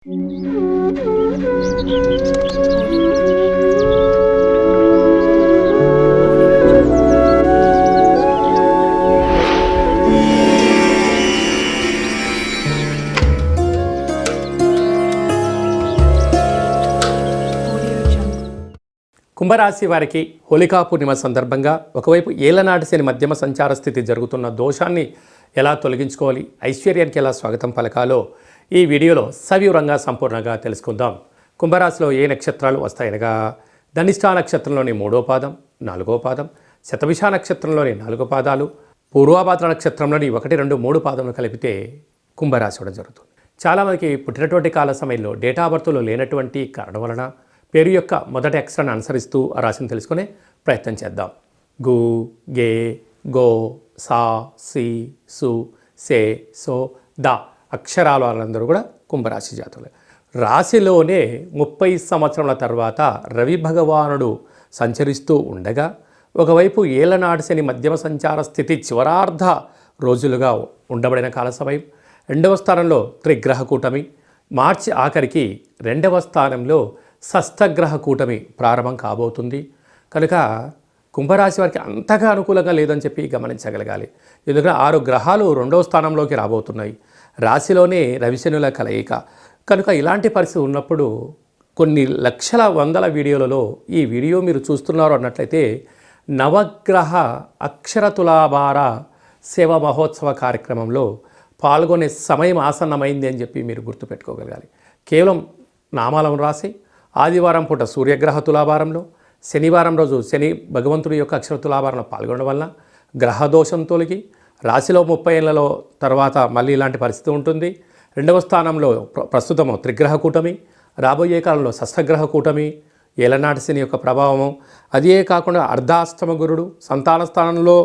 కుంభరాశి వారికి హోళికా పూర్ణిమ సందర్భంగా ఒకవైపు ఏళ్లనాటి శని మధ్యమ సంచార స్థితి జరుగుతున్న దోషాన్ని ఎలా తొలగించుకోవాలి, ఐశ్వర్యానికి ఎలా స్వాగతం పలకాలో ఈ వీడియోలో సవివరంగా సంపూర్ణంగా తెలుసుకుందాం. కుంభరాశిలో ఏ నక్షత్రాలు వస్తాయనగా ధనిష్ఠా నక్షత్రంలోని 3వ పాదం, 4వ పాదం, శతభిష నక్షత్రంలోని 4 పాదాలు, పూర్వభాద్ర నక్షత్రంలోని 1, 2, 3 పాదములు కలిపితే కుంభరాశి కూడా జరుగుతుంది. చాలామందికి పుట్టినటువంటి కాల సమయంలో డేటా బర్త్లో లేనటువంటి కారణం వలన పేరు యొక్క మొదటి అక్షరాన్ని అనుసరిస్తూ ఆ రాశిని తెలుసుకునే ప్రయత్నం చేద్దాం. గు, గే, గో, సా, సి, సు, సే, సో, ద అక్షరాల వాళ్ళందరూ కూడా కుంభరాశి జాతకులే. రాశిలోనే 30 సంవత్సరాల తర్వాత రవి భగవానుడు సంచరిస్తూ ఉండగా ఒకవైపు ఏళ్లనాటి శని మధ్యమ సంచార స్థితి చివరార్ధ రోజులుగా ఉండబడిన కాల సమయం, 2వ స్థానంలో త్రిగ్రహ కూటమి, మార్చి ఆఖరికి 2వ స్థానంలో షష్ఠగ్రహ కూటమి ప్రారంభం కాబోతుంది. కనుక కుంభరాశి వారికి అంతగా అనుకూలంగా లేదని చెప్పి గమనించగలగాలి. ఎందుకంటే 6 గ్రహాలు 2వ స్థానంలోకి రాబోతున్నాయి. రాశిలోనే రవిశనుల కలయిక. కనుక ఇలాంటి పరిస్థితి ఉన్నప్పుడు కొన్ని లక్షల వందల వీడియోలలో ఈ వీడియో మీరు చూస్తున్నారు అన్నట్లయితే నవగ్రహ అక్షర తులాభార సేవ మహోత్సవ కార్యక్రమంలో పాల్గొనే సమయం ఆసన్నమైంది అని చెప్పి మీరు గుర్తుపెట్టుకోగలగాలి. కేవలం నామాలను రాసి ఆదివారం పూట సూర్యగ్రహ తులాభారంలో, శనివారం రోజు శని భగవంతుడి యొక్క అక్షర తులాభారంలో పాల్గొనడం వల్ల గ్రహదోషం తొలగి రాశిలో 30 ఏళ్లలో తర్వాత మళ్ళీ ఇలాంటి పరిస్థితి ఉంటుంది. 2వ స్థానంలో ప్రస్తుతము త్రిగ్రహ కూటమి, రాబోయే కాలంలో షష్ఠగ్రహ కూటమి, ఏలనాటి శని యొక్క ప్రభావము, అదే కాకుండా అర్ధాష్టమ గురుడు, సంతాన స్థానంలో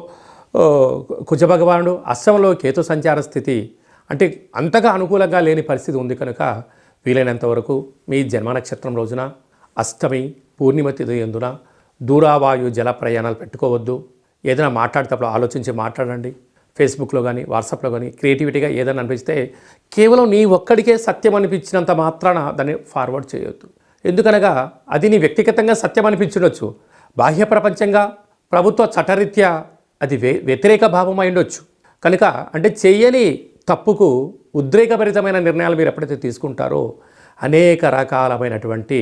కుజభగవానుడు, అష్టమంలో కేతు సంచార స్థితి, అంటే అంతగా అనుకూలంగా లేని పరిస్థితి ఉంది. కనుక వీలైనంత వరకు మీ జన్మ నక్షత్రం రోజున అష్టమి పూర్ణిమ తిథి యందున దూరావాయు జల ప్రయాణాలు పెట్టుకోవద్దు. ఏదైనా మాట్లాడేటప్పుడు ఆలోచించి మాట్లాడండి. ఫేస్బుక్లో కానీ వాట్సాప్లో కానీ క్రియేటివిటీగా ఏదైనా అనిపిస్తే కేవలం నీ ఒక్కడికే సత్యం అనిపించినంత మాత్రాన దాన్ని ఫార్వర్డ్ చేయొద్దు. ఎందుకనగా అది నీ వ్యక్తిగతంగా సత్యం అనిపించవచ్చు, బాహ్య ప్రపంచంగా ప్రభుత్వ చట్టరీత్యా అది వ్యతిరేక భావం అయి ఉండొచ్చు. కనుక అంటే చెయ్యని తప్పుకు ఉద్రేకభరితమైన నిర్ణయాలు మీరు ఎప్పుడైతే తీసుకుంటారో అనేక రకాలమైనటువంటి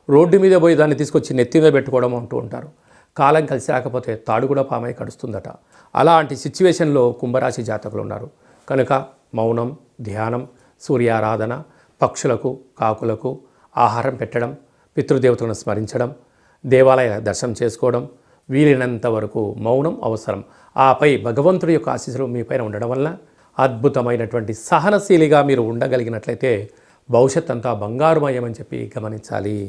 రోడ్డు మీద పోయి దాన్ని తీసుకొచ్చి నెత్తి మీద పెట్టుకోవడం అంటూ ఉంటారు. కాలం కలిసి రాకపోతే తాడు కూడా పామై కడుస్తుందట. అలాంటి సిచ్యువేషన్లో కుంభరాశి జాతకులు ఉన్నారు. కనుక మౌనం, ధ్యానం, సూర్యారాధన, పక్షులకు కాకులకు ఆహారం పెట్టడం, పితృదేవతలను స్మరించడం, దేవాలయ దర్శనం చేసుకోవడం, వీలైనంత వరకు మౌనం అవసరం. ఆపై భగవంతుడి యొక్క ఆశీస్సులు మీ పైన ఉండడం వల్ల అద్భుతమైనటువంటి సహనశీలిగా మీరు ఉండగలిగినట్లయితే భవిష్యత్ అంతా బంగారుమయమని చెప్పి గమనించాలి.